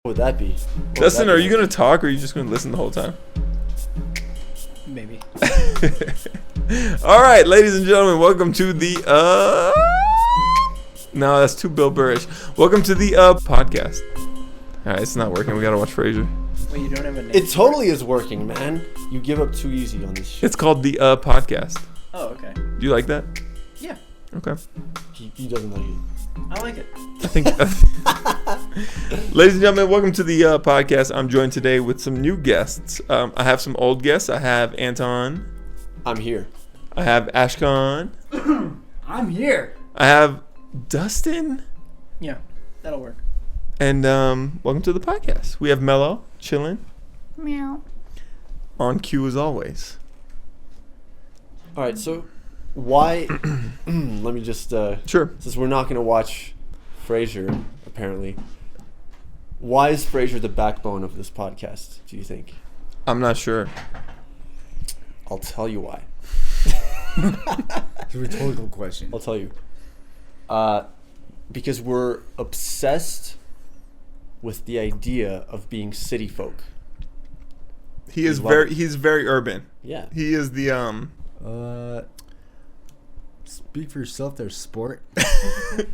What would that be? Dustin, are you going to talk or are you just going to listen the whole time? Maybe. All right, ladies and gentlemen, welcome to the No, that's too Bill Burrish. Welcome to the podcast. All right, it's not working. We got to watch Frasier. Wait, you don't have a name? It totally is working, man. You give up too easy on this shit. It's called the podcast. Oh, okay. Do you like that? Yeah, Okay. He doesn't like it. I like it. I think Ladies and gentlemen, welcome to the podcast. I'm joined today with some new guests. I have some old guests. I have Anton. I'm here. I have Ashkon. I'm here. I have Dustin. Yeah, that'll work. And welcome to the podcast. We have Mello chilling. Meow. On cue as always. All right, so why? Let me just. Sure. Since we're not gonna watch Frasier, apparently, why is Frasier the backbone of this podcast? Do you think? I'm not sure. I'll tell you why. It's a rhetorical question. I'll tell you. Because we're obsessed with the idea of being city folk. He's very urban. Yeah. He is the Speak for yourself there, sport.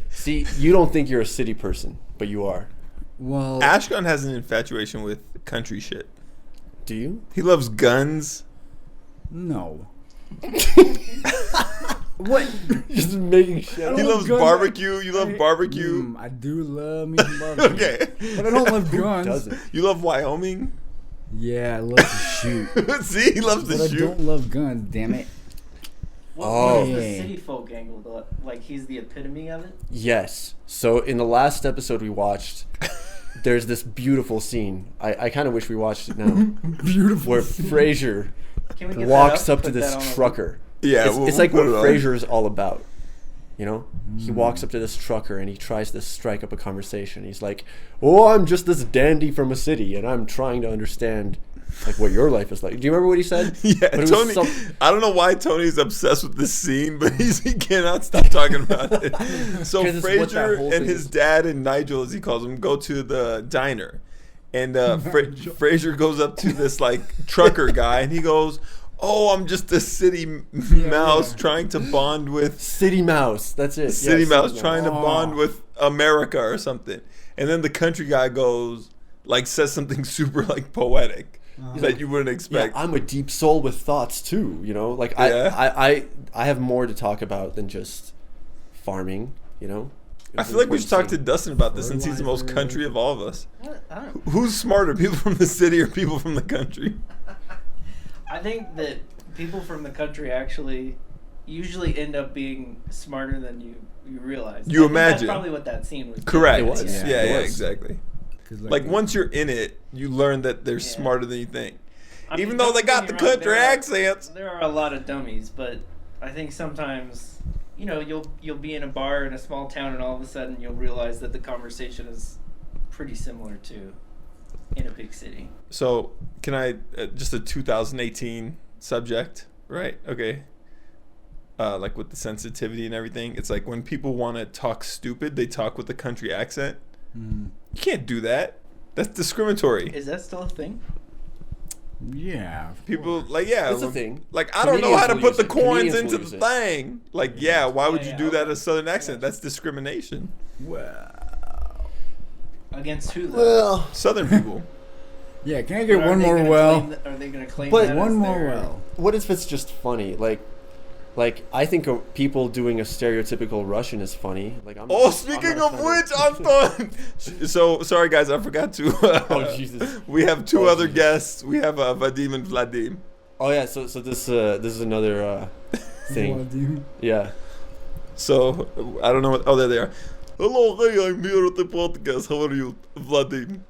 See, you don't think you're a city person, but you are. Well, Ashkon has an infatuation with country shit. Do you? He loves guns. no. What? Just making shit. He loves guns. barbecue. You love barbecue. I do love me some barbecue. Okay. But I don't love guns. Doesn't. You love Wyoming. Yeah, I love to shoot. See, he loves But to I shoot. don't love guns, damn it. Oh. What is the Yeah. city folk angle, though? Like, he's the epitome of it? Yes. So in the last episode we watched, there's this beautiful scene. I kind of wish we watched it now. Beautiful. Where Frasier Can we get walks that up to Put that on this a- trucker. Yeah, It's like what put it on. Frasier is all about. You know? He walks up to this trucker and he tries to strike up a conversation. He's like, "Oh, I'm just this dandy from a city and I'm trying to understand like what your life is like." Do you remember what he said? Yeah, But it was Tony. I don't know why Tony's obsessed with this scene, but he cannot stop talking about it. So 'Cause it's what that Frasier whole and thing his is. dad and Nigel, as he calls him, go to the diner, and Frasier goes up to this like trucker guy, and he goes, "Oh, I'm just a city mouse trying to bond with City Mouse. That's it. city Yeah, mouse City trying to Oh. bond with America or something." And then the country guy goes, like, says something super like poetic that you wouldn't Yeah, expect. I'm a deep soul with thoughts too. You know, like Yeah. I have more to talk about than just farming. You know, I feel like we should talk to Dustin about this since he's the most country of all of us. What? I don't. Who's smarter, people from the city or people from the country? I think that people from the country actually usually end up being smarter than you realize. You I think imagine. That's probably what that scene was. Correct. It was. Yeah, Yeah, it yeah, was. exactly. 'Cause, Like once you're in it, you learn that they're Yeah. smarter than you think. I mean, Even though they don't got get the me wrong, country accents. There are a lot of dummies, but I think sometimes, you know, you'll be in a bar in a small town and all of a sudden you'll realize that the conversation is pretty similar to in a big city. So, can I just a 2018 subject, right? Okay. Like with the sensitivity and everything, it's like when people want to talk stupid, they talk with a country accent. You can't do that. That's discriminatory. Is that still a thing? Yeah. People like, yeah, That's a when- thing. Like, I don't know how to Comedians will put use the it. coins Comedians into will the use it. thing. Like, yeah, why would you Yeah, do that okay. a southern accent? That's discrimination. Well. Against who though? Well, Southern people. Yeah, can I get Are one they more gonna well? claim are they going to claim But that One as more their- well. what if it's just funny? Like I think of people doing a stereotypical Russian is funny. Like I'm. Oh, I'm speaking not of offended. which, Anton. So sorry, guys, I forgot to. Oh, Jesus. We have two Oh, other Jesus. guests. We have Vadim and Vladim. Oh yeah, so this is another thing. Yeah. So I don't know what. Oh, there they are. Hello, hey, I'm here at the podcast. How are you, Vladim?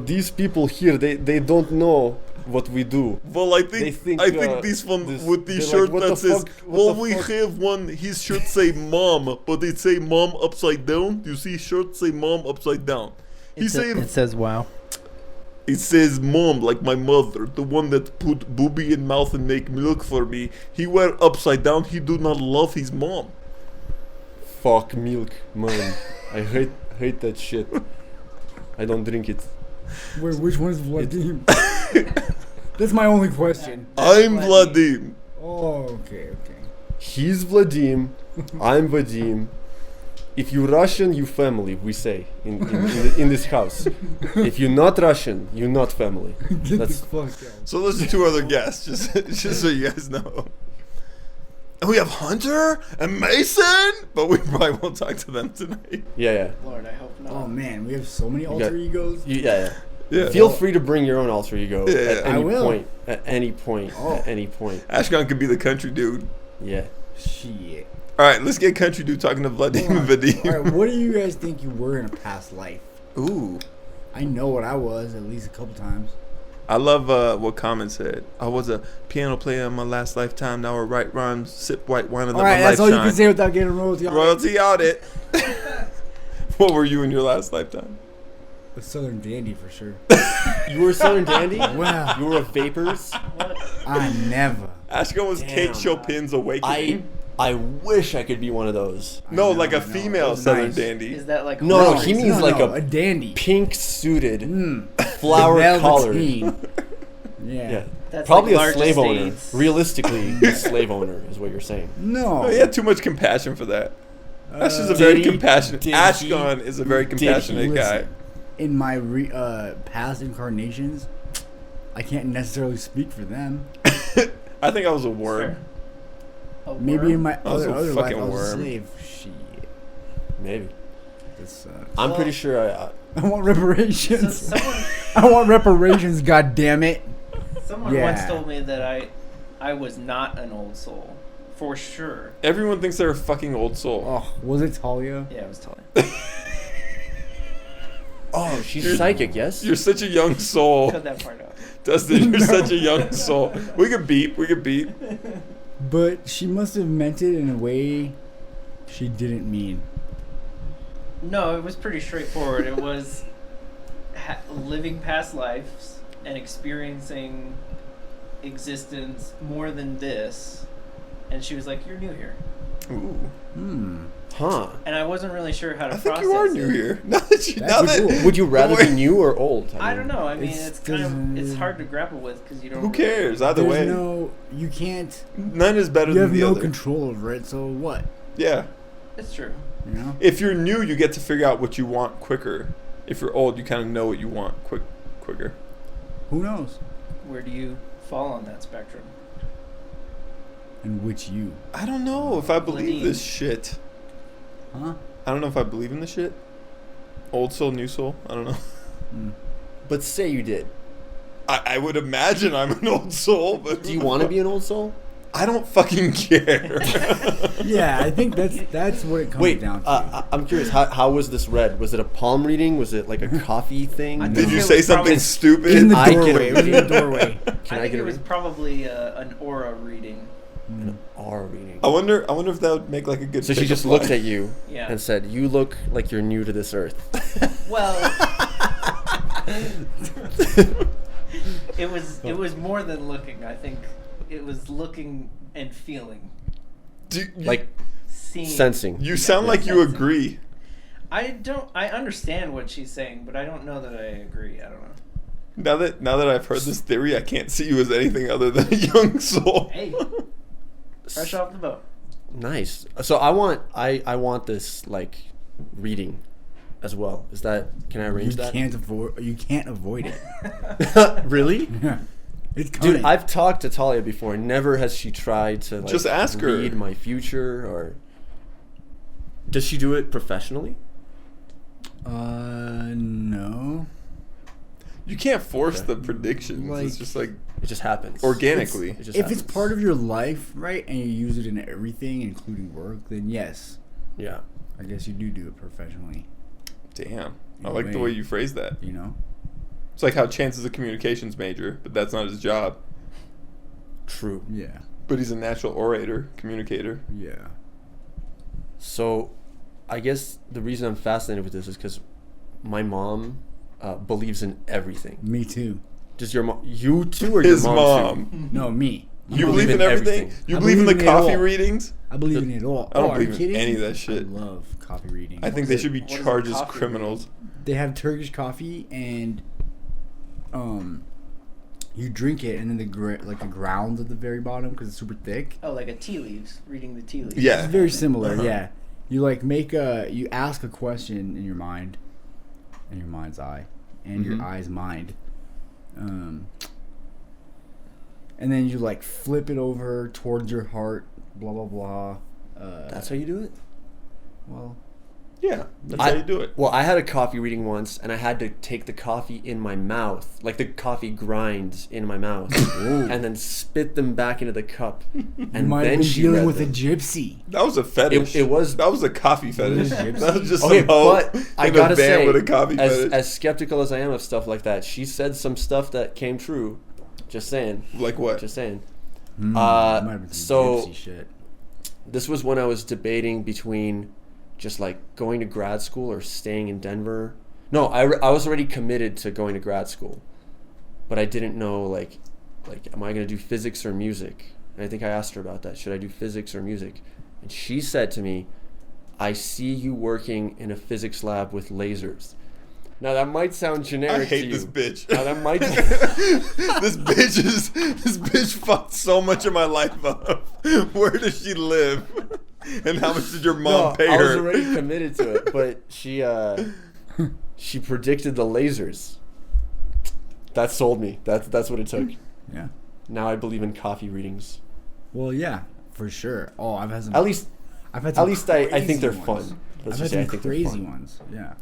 These people here, they don't know what we do. Well, I They think think, this one this- with the they're like, shirt "What that the says, fuck? What well, the we fuck?" have one. His shirt say mom, but it say mom upside down. You see, shirt say mom upside down. He said it says wow. it says mom, like my mother, the one that put booby in mouth and make milk for me. He wear upside down. He do not love his mom. Fuck milk, man. I hate that shit. I don't drink it. Wait, which one is Vladim? That's my only question. I'm Vladim. Oh, okay. He's Vladim. I'm Vadim. If you Russian, you family, we say in this house. If you're not Russian, you're not family. Get That's the fuck out. So those are two other guests, just so you guys know. And we have Hunter and Mason, but we probably won't talk to them tonight. yeah. Lord, I hope not. Oh man, we have so many alter got- egos. Yeah. Yeah. Feel free to bring your own alter ego Yeah, at yeah. any I will. point. At any point. Oh. At any point. Ashkon could be the country dude. Yeah. Shit. All right, let's get country dude talking to Vladim and Vadim. All right, what do you guys think you were in a past life? Ooh. I know what I was at least a couple times. I love what Common said. I was a piano player in my last lifetime. Now I write rhymes, sip white wine, and All let right, my that's life all you shine. can say without getting royalty. Royalty audit. What were you in your last lifetime? A Southern dandy for sure. You were a Southern dandy? Wow. You were a Vapors? What? I never. Ashkon was Kate Damn. Chopin's Awakening. I wish I could be one of those. No, I know, like a I know. female That's Southern nice. dandy. Is that like No, horse he racing? means like a dandy. Pink suited, Mm. flower colored. Velveteen. Yeah. Yeah. That's Probably like a slave large owner. estates. Realistically, a slave owner is what you're saying. No. Oh, he had too much compassion for that. Ash is a Uh, very did he? compassionate. Did Ashkon he? is a very Did compassionate guy. Listen, in my past incarnations, I can't necessarily speak for them. I think I was a worm. Sure. A Maybe in worm? my I was a other life, fucking I was worm. a slave. Shit. Maybe. That sucks. I'm Well- pretty sure I I want So reparations. someone I want reparations, god damn it. someone Yeah. once told me that I was not an old soul. For sure. Everyone thinks they're a fucking old soul. Oh, was it Talia? Yeah, I was telling. Oh, she's You're- psychic, yes? You're such a young soul. Cut that part out. Dustin, you're such a young soul. We could beep. But she must have meant it in a way she didn't mean. No, it was pretty straightforward. It was living past lives and experiencing existence more than this. And she was like, "You're new here," Ooh. Huh. and I wasn't really sure how to I think process you are it. new here. Now that That's cool. Would you rather Wait. be new or old? I don't know. I mean, It's it's kind of it's 'cause, hard to grapple with because you don't. Who cares? Either There's way, no, you can't, none is better you than have the no other. control over it, so what? Yeah. It's true. You know? If you're new, you get to figure out what you want quicker. If you're old, you kind of know what you want quicker. Who knows? Where do you fall on that spectrum? And which you? I don't know if I believe Vladim. this shit. Huh? I don't know if I believe in this shit. Old soul, new soul. I don't know. Mm. But say you did. I would imagine I'm an old soul, but Do you want to be an old soul? I don't fucking care. Yeah, I think that's what it comes Wait, down to. I'm curious. How was this read? Was it a palm reading? Was it like a coffee thing? I think Did you it say was something probably- stupid? in the I get doorway. it. It was in the doorway. Can I I, think get it a was reading? probably an aura reading. An aura reading? I wonder if that would make like a good. So she pickup just line. looked at you Yeah. and said, "You look like you're new to this earth." Well, it was more than looking. I think it was looking and feeling, Like seeing. sensing. You sound like you Sensing. agree. I understand what she's saying, but I don't know that I agree. I don't know. Now that I've heard this theory, I can't see you as anything other than a young soul. Hey, fresh off the boat. Nice. So I want this like reading as well. Is that, can I arrange that? You can't avoid it. Really? Yeah. It's coming. Dude, I've talked to Talia before. Never has she tried to like Just ask her. read my future, or does she do it professionally? No. You can't force Okay. the predictions. Like- it's just like It just happens organically. It just If it's happens. part of your life, right, and you use it in everything, including work, then yes, Yeah. I guess you do it professionally. Damn. I In a like the way. way you phrase that. You know. It's like how Chance is a communications major, but that's not his job. True. Yeah. But he's a natural orator, communicator. Yeah. So, I guess the reason I'm fascinated with this is because my mom believes in everything. Me too. Does your mom? You too, or His your mom? mom. No, me. You believe in everything? You believe in the coffee readings? I believe in it all. I don't are you believe in kidding? any of that shit. I love coffee reading. I think they should be What is charged a as coffee criminals. They have Turkish coffee and you drink it and then the ground at the very bottom because it's super thick. Oh, like a tea leaves. Reading the tea leaves. Yeah. It's very similar. Uh-huh. Yeah, you like you ask a question in your mind, in your mind's eye, and your eye's mind, and then you like flip it over towards your heart. Blah blah blah. That's how you do it? Well, Yeah, that's how you do it. Well, I had a coffee reading once, and I had to take the coffee in my mouth, like the coffee grinds in my mouth, and then spit them back into the cup. And you might then have been she dealing read with them. a gypsy. That was a fetish. It was. That was a coffee fetish. gypsy. That was just Okay, some hoe but I in gotta a van say, with a coffee fetish. as skeptical as I am of stuff like that, she said some stuff that came true. Just saying. Like what? Just saying. It might have been some So gypsy shit. this was when I was debating between just like going to grad school or staying in Denver. No, I was already committed to going to grad school, but I didn't know like am I going to do physics or music? And I think I asked her about that. Should I do physics or music? And she said to me, I see you working in a physics lab with lasers. Now that might sound generic I hate to you. this bitch. Now that might this bitch fucked so much of my life up. Where does she live? And how much did your mom pay her? I was already committed to it, but she predicted the lasers. That sold me. That's what it took. Yeah. Now I believe in coffee readings. Well, yeah, for sure. Oh, I've had some. At least I think they're crazy fun. ones. Let's I've just had say I some think they're crazy fun. ones. Yeah.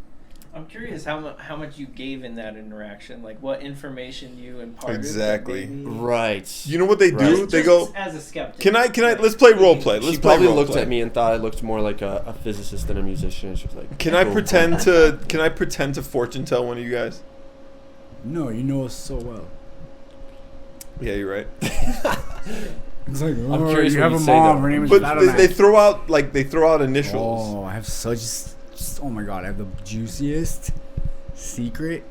I'm curious how much you gave in that interaction, like what information you imparted. Exactly. that maybe- Right. You know what they do? Right. They Just go, as a skeptic. can I, let's play role play. Let's She play probably role looked play. at me and thought I looked more like a physicist than a musician. She was like, Can I "Cool." pretend to fortune tell one of you guys? No, you know us so well. Yeah, you're right. It's like, I'm curious you what have a you'd say, mom. though. Her name is But Valentine. they throw out initials. Oh, I have such. Oh my god, I have the juiciest secret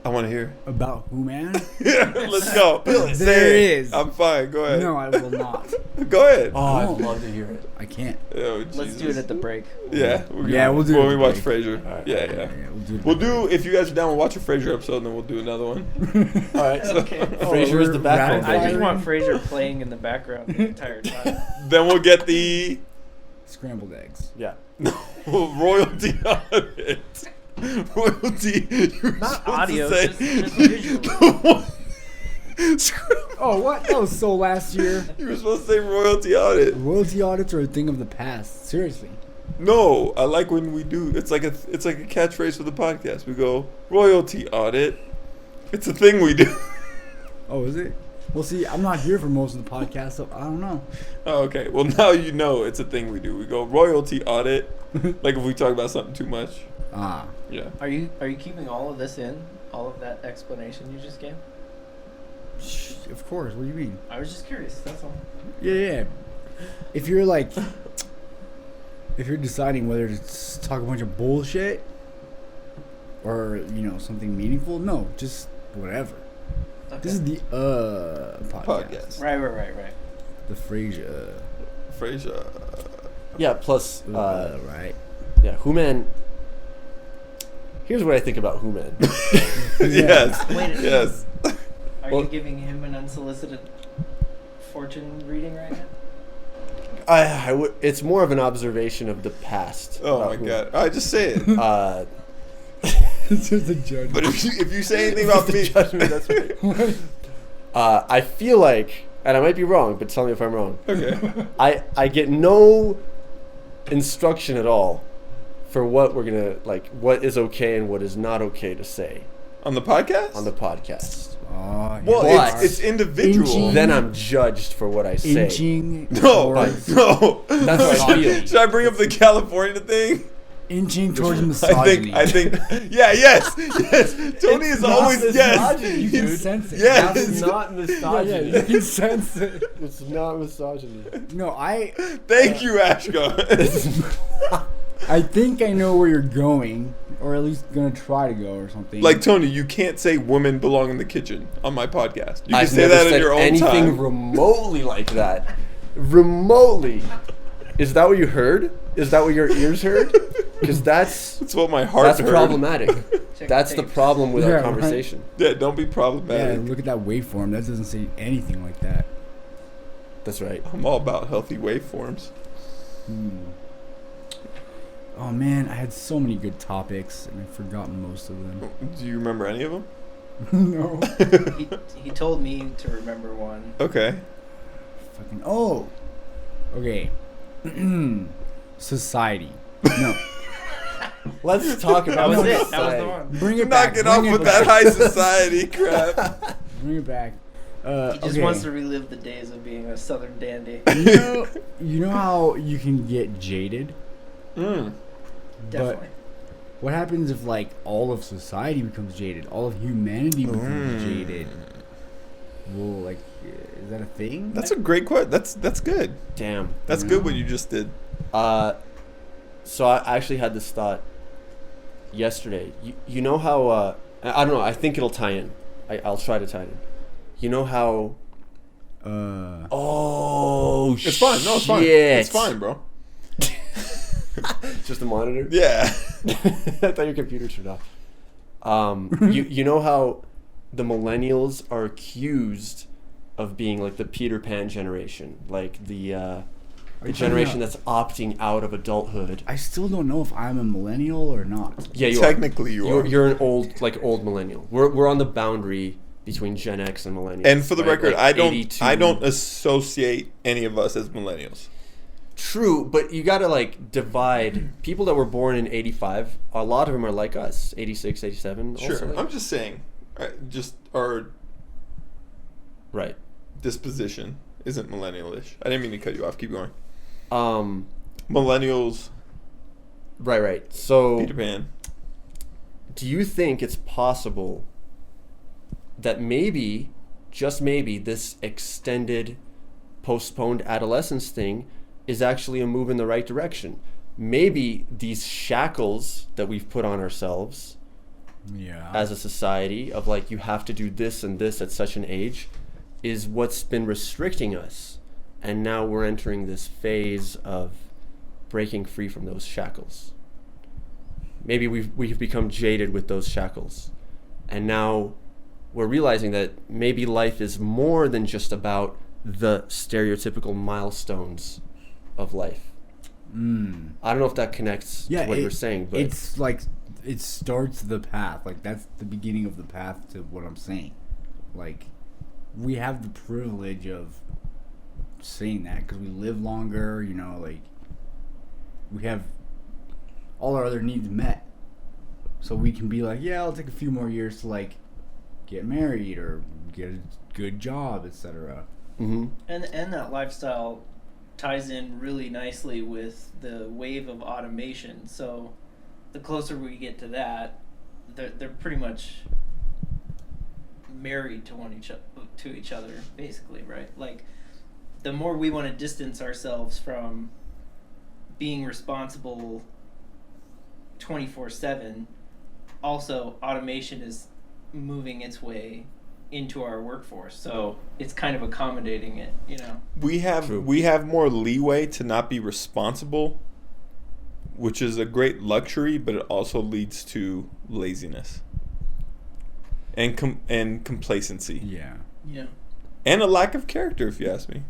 I want to hear. about who, man? Let's go. There Say it. is. I'm fine. Go ahead. No, I will not. Go ahead. Oh, I'd No. love to hear it. I can't. Oh, Let's do it Jesus. at the break. Yeah. Yeah, we'll do it when at we the watch break. Frasier. Alright. Yeah. We'll do it. If you guys are down, we'll watch a Frasier episode, and then we'll do another one. All right. So Okay. Frasier is the backbone. I just baby. want Frasier playing in the background the entire time. Then we'll get the Scrambled eggs. Yeah. royalty on it. Royalty. You were Not supposed audio, to just say visual. the one- Oh, what? That was so last year. You were supposed to say royalty on it. Royalty audits are a thing of the past. Seriously. No, I like when we do. It's like a catchphrase for the podcast. We go royalty audit. It's a thing we do. Oh, is it? Well, see, I'm not here for most of the podcast, so I don't know. Oh, okay. Well, now you know it's a thing we do. We go royalty audit. Like if we talk about something too much. Ah. Yeah. Are you keeping all of this in? All of that explanation you just gave? Of course. What do you mean? I was just curious. That's all. Yeah. If you're like, if you're deciding whether to talk a bunch of bullshit or something meaningful, no, just whatever. Okay. This is the podcast. Podcast. Right. The Frasier. Frasier. Yeah. Plus, Right. yeah. Who Man. Here's what I think about Who Man. Yes. Wait. Yes. Are Well- you giving him an unsolicited fortune reading right now? I would. It's more of an observation of the past. Oh about my Who god. All right, just say it. Man. It's just a judgment. But if you say anything about me, Judgment, that's right. I feel like, and I might be wrong, but tell me if I'm wrong. okay. I get no instruction at all for what we're gonna what is okay and what is not okay to say On the podcast? on the podcast. Oh, Well, But- it's individual. Inching- Then I'm judged for what I say. inching No, towards, no. That's how I feel. Should I bring up the California thing? inching towards I misogyny. think, yeah, yes. Tony is not always, yes. misogyny, You can dude. sense it. Yes. That's not Yeah, misogyny. you can sense it. It's not misogyny. No, Thank you, Ashkon. I think I know where you're going, or at least gonna try to go or something. Like, Tony, you can't say women belong in the kitchen on my podcast. You can I've say never that in said your own anything time. remotely like that. Remotely. Is that what you heard? Is that what your ears heard? Because that's what my heart heard. problematic. Check That's the the tapes. problem with Yeah, our right. conversation. Yeah, don't be yeah, problematic. look at that waveform. That doesn't say anything like that. That's right. I'm all about healthy waveforms. Oh man, I had so many good topics and I've forgotten most of them. Do you remember any of them? No. He told me to remember one. Okay. Fucking okay. Society. No. Let's talk That about was it. society. That was the one. Bring it back. Knock it off bring with it that back. high society crap. Bring it back. He just Okay. wants to relive the days of being a Southern dandy. You know how you can get jaded? Definitely. What happens if like all of society becomes jaded? All of humanity becomes jaded? Well, like, is that a thing? That's a great question. That's good. Damn. That's good what you just did. So I actually had this thought yesterday. You know how I don't know. I think it'll tie in. I'll try to tie it in. You know how? Oh shit! It's fine. No, it's fine. It's fine, bro. Just a monitor. Yeah. I thought your computer turned off. You know how the millennials are accused of being like the Peter Pan generation, like the generation that's opting out of adulthood. I still don't know if I'm a millennial or not. Yeah, you Technically, are. you are. You're an old millennial. We're on the boundary between Gen X and millennials. And for the right? record, Like I 82. don't associate any of us as millennials. True, but you gotta like divide people that were born in 85. A lot of them are like us, 86, 87. Sure. Also, like, I'm just saying, just our right. disposition isn't millennial-ish. I didn't mean to cut you off. Keep going. Millennials, Right. So, Peter Pan. do you think it's possible that maybe, just maybe, this extended, postponed adolescence thing is actually a move in the right direction? Maybe these shackles that we've put on ourselves as a society of like, you have to do this and this at such an age, is what's been restricting us. And now we're entering this phase of breaking free from those shackles. Maybe we've become jaded with those shackles. And now we're realizing that maybe life is more than just about the stereotypical milestones of life. I don't know if that connects to what you're saying, but it's like it starts the path. Like that's the beginning of the path to what I'm saying. Like we have the privilege of saying that because we live longer. You know, like we have all our other needs met, so we can be like, yeah, I'll take a few more years to like get married or get a good job, etc. mm-hmm. And that lifestyle ties in really nicely with the wave of automation. So the closer we get to that, they're pretty much married to each other, basically, right? Like the more we want to distance ourselves from being responsible 24/7, also automation is moving its way into our workforce, so it's kind of accommodating it, you know. We have more leeway to not be responsible, which is a great luxury, but it also leads to laziness and complacency. Yeah. And a lack of character, if you ask me.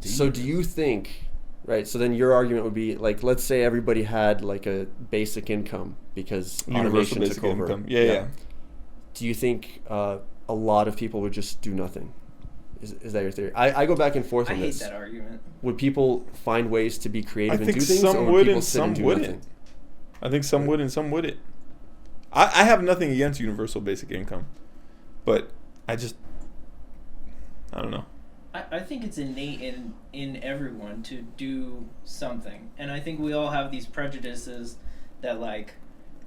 So do you think, right, so then your argument would be, like, let's say everybody had, like, a basic income because automation took over. Income. Yeah. Do you think a lot of people would just do nothing? Is that your theory? I go back and forth I on hate this. that argument. Would people find ways to be creative I and think do things, some or would would people and sit and some do wouldn't. nothing? I think some would and some wouldn't. I have nothing against universal basic income, but I don't know. I think it's innate in everyone to do something. And I think we all have these prejudices that, like,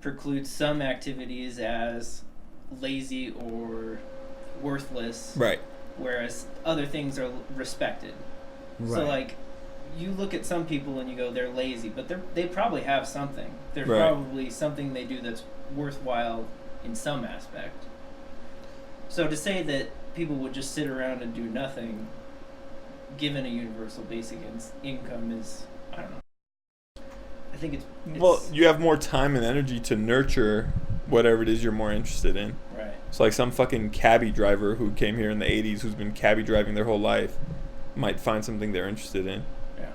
preclude some activities as lazy or worthless. Right. Whereas other things are respected. So, like, you look at some people and you go, they're lazy, but they probably have something. There's Right. probably something they do that's worthwhile in some aspect. So to say that people would just sit around and do nothing, given a universal basic income, is, I don't know. I think it's Well, you have more time and energy to nurture whatever it is you're more interested in. right. So like some fucking cabbie driver who came here in the 80s who's been cabbie driving their whole life might find something they're interested in. Yeah.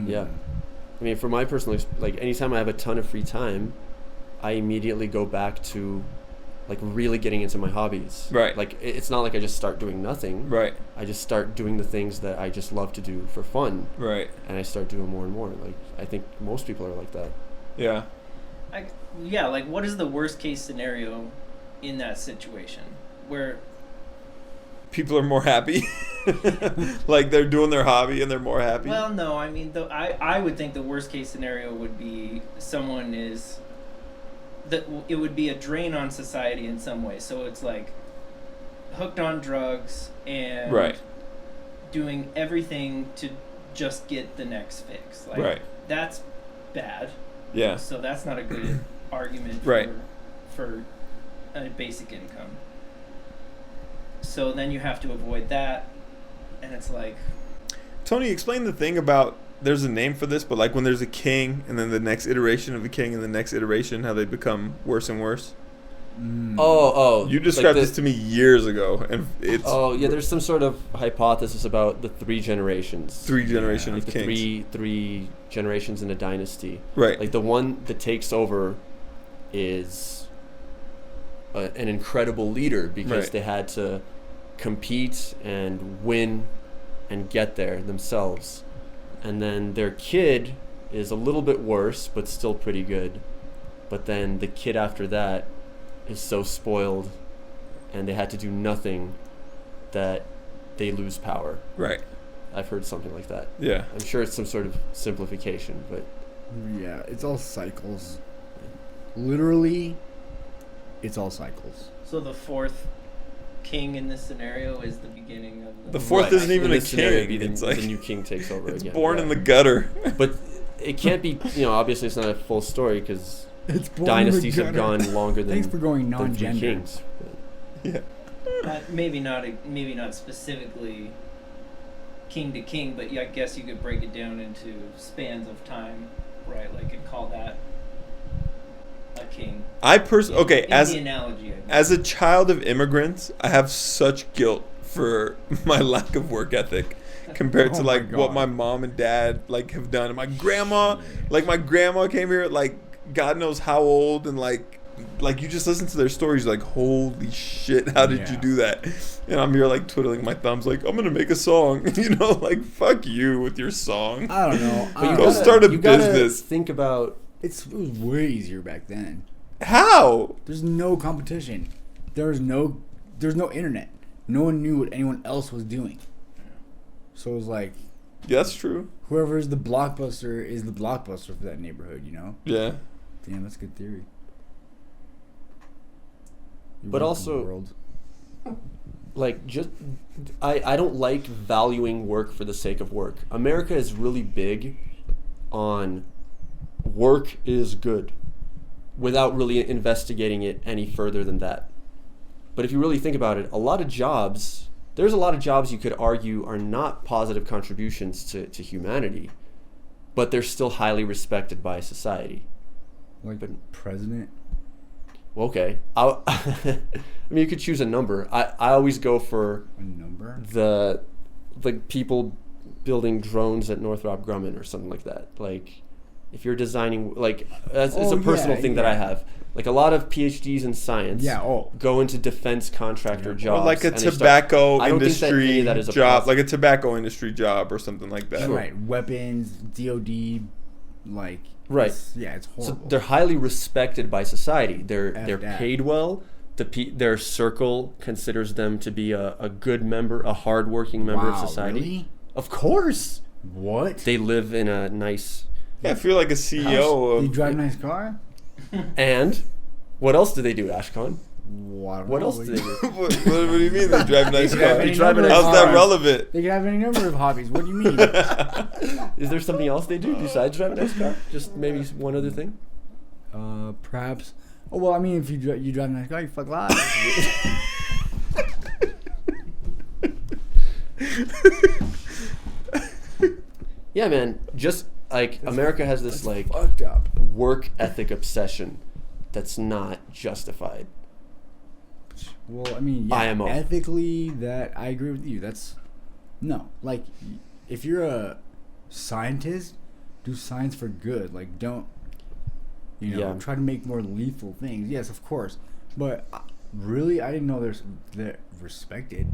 Yeah. I mean, for my personal, like, anytime I have a ton of free time, I immediately go back to, like, really getting into my hobbies. Right. Like, it's not like I just start doing nothing. Right. I just start doing the things that I just love to do for fun. Right. And I start doing more and more. Like, I think most people are like that. Yeah. Yeah, like, what is the worst case scenario in that situation where People are more happy. Like they're doing their hobby and they're more happy. Well, no, I mean, I would think the worst case scenario would be someone is that it would be a drain on society in some way. So it's like hooked on drugs and Right. doing everything to just get the next fix. Like, Right. that's bad. Yeah. So that's not a good argument Right. for a basic income. So then you have to avoid that, and it's like, Tony, explain the thing about, there's a name for this, but like when there's a king and then the next iteration of the king and the next iteration, how they become worse and worse. You described like this to me years ago, and it's there's some sort of hypothesis about the three generations. three generations Like of the kings. three generations in a dynasty. Right. Like the one that takes over is an incredible leader because Right. they had to compete and win and get there themselves. And then their kid is a little bit worse, but still pretty good. But then the kid after that is so spoiled and they had to do nothing that they lose power. Right. I've heard something like that. Yeah. I'm sure it's some sort of simplification, but Yeah, it's all cycles. Literally, it's all cycles. so the fourth king in this scenario is the beginning of The fourth Right. isn't even In a this scenario, king. it'd be It's the like new king takes over it's again. born Yeah. in the gutter. But it can't be, obviously it's not a full story because It's born dynasties in have the gutter. gone longer than, Thanks for going than three non-gender. kings. Yeah. maybe not specifically king to king, but yeah, I guess you could break it down into spans of time, right? Like, and call that a king. Okay, In as the analogy, I guess. as a child of immigrants, I have such guilt for my lack of work ethic compared to Oh my like what God. my mom and dad like have done. And my grandma, like my grandma came here like God knows how old, and like you just listen to their stories, like holy shit, how did you Yeah. do that? And I'm here like twiddling my thumbs, like I'm gonna make a song, like fuck you with your song. I don't know. But you Go gotta- start a you gotta business. Think about It was way easier back then. How? There's no competition. There's no internet. No one knew what anyone else was doing. So it was like, Yeah, that's true. whoever is the blockbuster for that neighborhood, you know? Yeah. Damn, that's good theory. You're But welcome, also- world. like just I don't like valuing work for the sake of work. America is really big on work is good without really investigating it any further than that. But if you really think about it, there's a lot of jobs you could argue are not positive contributions to humanity, but they're still highly respected by society. Like but- president. Well, okay. I mean, you could choose a number. I always go for A number? the people building drones at Northrop Grumman or something like that. Like, if you're designing, like, it's Oh, a personal yeah, thing that I yeah. have. Like, a lot of PhDs in science go into defense contractor Yeah. jobs. Or like a and they start- tobacco I don't think that industry any of that is a job, positive- like a tobacco industry job or something like that. Sure. Right. Weapons, DOD, like. Right. It's So horrible. they're highly respected by by they're that. paid well. Their circle considers them to be a good member, a hardworking member of Wow, society. really? Of course, What? they live in a nice. Yeah, I feel like a CEO You of drive a nice car? And what else do they do, Ashkon? Wow. Well, I don't What know. else do they do? What do you mean they drive nice They have cars? any drive a number nice of How's that cars. relevant? They can have any number of hobbies. What do you mean? Is there something else they do besides drive a nice car? Just maybe one other thing? Perhaps. Oh well, I mean, if you drive a nice car, you fuck live. Yeah, man. Just like America has this like Fucked up. work ethic obsession that's not justified. Well, I mean, yeah, IMO. ethically, that I agree with you. That's no, like, if you're a scientist, do science for good. Like, don't, Yeah. try to make more lethal things. Yes, of course, but really, I didn't know they're respected.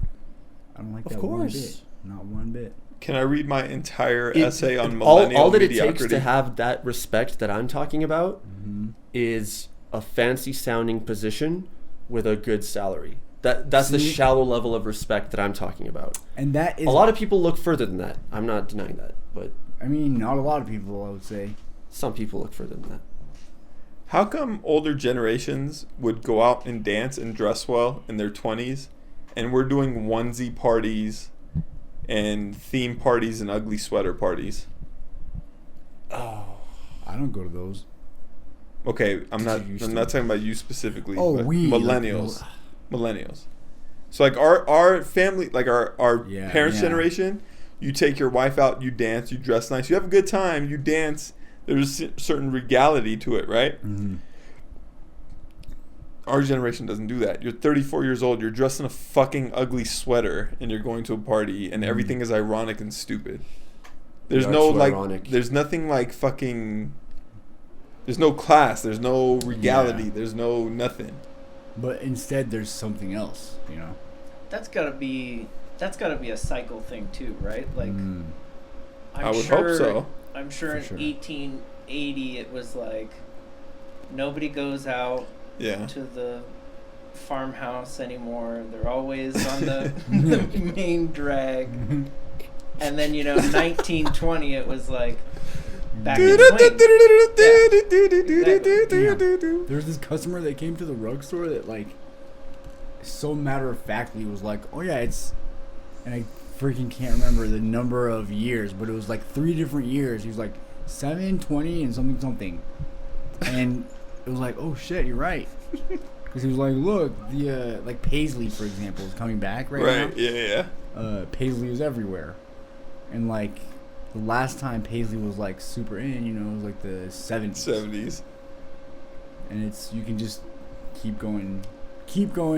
I don't like Of that one course. bit. Not one bit. Can I read my entire It- essay on millennial all that it mediocrity? takes to have that respect that I'm talking about Mm-hmm. is a fancy sounding position with a good salary. That's the See? shallow level of respect that I'm talking about. And that is A lot of people look further than that. I'm not denying that, but I mean, not a lot of people, I would say. some people look further than that. How come older generations would go out and dance and dress well in their 20s, and we're doing onesie parties and theme parties and ugly sweater parties? Oh, I don't go to those. Okay, I'm Did not you used I'm to? not talking about you specifically. Oh, but we millennials. Millennials. So like our family, like our Yeah, parents' yeah. generation, you take your wife out, you dance, you dress nice, you have a good time, you dance. There's a certain regality to it, right? Mm-hmm. Our generation doesn't do that. You're 34 years old, you're dressed in a fucking ugly sweater, and you're going to a party, and everything is ironic and stupid. There's are no too like, ironic. there's nothing like fucking. There's no class. There's no regality. Yeah. There's no nothing. But instead, there's something else, That's gotta be a cycle thing too, right? Like, Mm. I'm I would sure, hope so. I'm sure For in sure. 1880 it was like nobody goes out Yeah. to the farmhouse anymore. They're always on the main drag. And then 1920 it was like back in swing. There's this customer that came to the rug store that like so matter of factly was like, oh yeah, it's, and I freaking can't remember the number of years, but it was like 3 different years. He was like 7, 20, and something, and it was like, oh shit, you're right, because he was like, look, the like Paisley, for example, is coming back right now. Right. Yeah. Paisley was everywhere, and like the last time Paisley was like super in, it was like the 70s. 70s. And it's, you can just keep going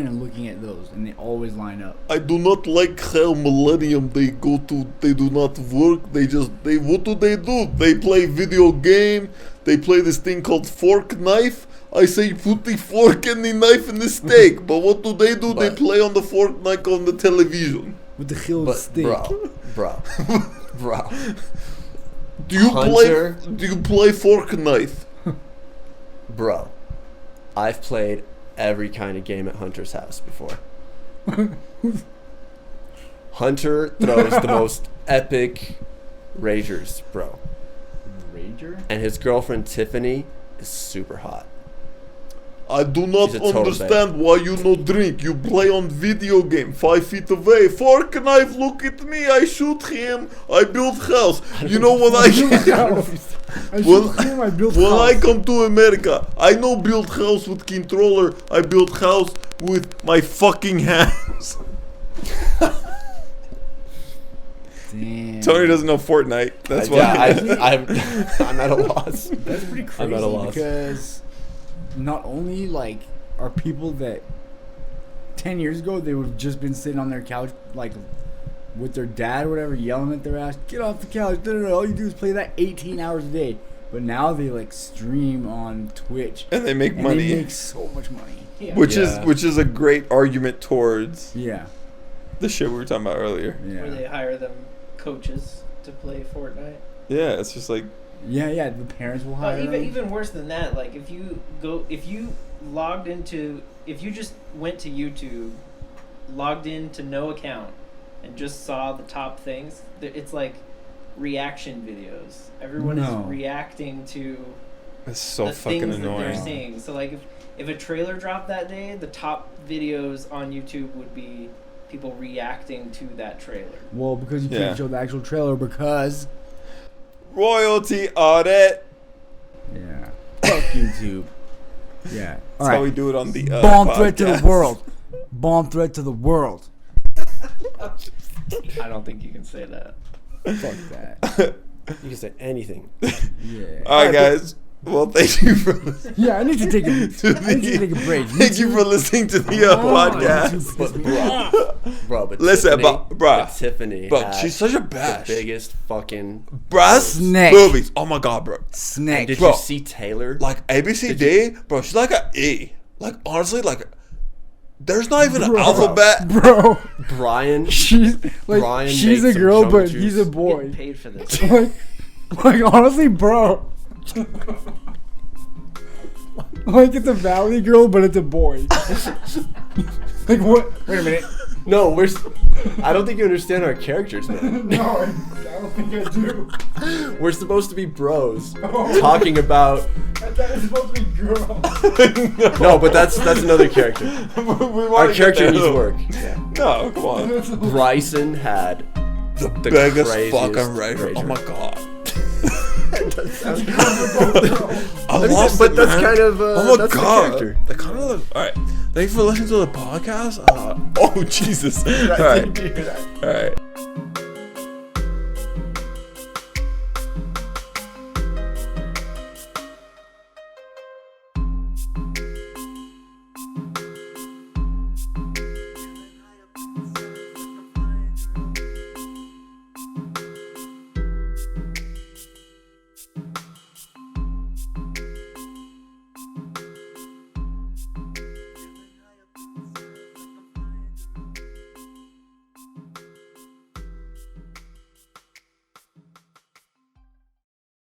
and looking at those, and they always line up. I do not like how Millennium they do not work. What do? They play video game. They play this thing called fork knife. I say put the fork and the knife in the steak. But what do? They But- play on the fork knife on the television. With the hill but stick. bro. Do you Hunter? play fork knife? Bro, I've played every kind of game at Hunter's house before. Hunter throws the most epic ragers, bro. Rager? And his girlfriend Tiffany is super hot. I do not She's a total understand why you no drink. You play on video game 5 feet away. Fork knife, look at me. I shoot him. I build house. You know when I when I come to America, I no build house with controller. I build house with my fucking hands. Damn. Tony doesn't know Fortnite. That's why. I'm at a loss. That's pretty crazy I'm at a loss. because not only like are people that 10 years ago they would have just been sitting on their couch like with their dad or whatever yelling at their ass, get off the couch, all you do is play that 18 hours a day. But now they like stream on Twitch And they make and money, they make so much money. Yeah. which Yeah. is a great argument towards Yeah. the shit we were talking about earlier. Where they Yeah. hire them coaches to play Fortnite. Yeah, it's just like Yeah, the parents will hire But them. even worse than that, like if you just went to YouTube, logged into no account, and just saw the top things, it's like reaction videos. Everyone No. is reacting to it's so the fucking things that they're annoying. seeing. So like if a trailer dropped that day, the top videos on YouTube would be people reacting to that trailer. Well, because you Yeah. can't show the actual trailer because Royalty audit. yeah, fuck YouTube. Yeah, That's how we do it on the bomb threat to podcast. the world. Bomb threat to the world. I don't think you can say that. Fuck that. You can say anything. Yeah. All right, guys. Well, thank you for listening. Yeah, I need to take a. To I need to take a break. Thank you for listening to the podcast. But bro, but Listen, Tiffany, bruh. Tiffany, Bro, had she's such a the bash. biggest fucking. Bruh, Snake. movies. Oh my god, bro. Snake. Did Bro. you see Taylor? Like ABCD, bro. She's like a E. Like honestly, like there's not even an alphabet. Bro, Brian. she's like Brian she's a makes some girl, jungle but juice. he's a I'm boy. getting paid for this. like honestly, bro. Like it's a valley girl, but it's a boy. Like what? Wait a minute. No, I don't think you understand our characters, man. No, I don't think I do. We're supposed to be bros talking about. That is supposed to be girl. No, but that's another character. Our character needs work. No, come on. Bryson had The the biggest craziest fucking razor. Oh razor. my god. I I mean, lost but it, that's man. kind of Oh my that's god. the character. That kind of all right. Thank you for listening to the podcast. Oh Jesus. All right. All right.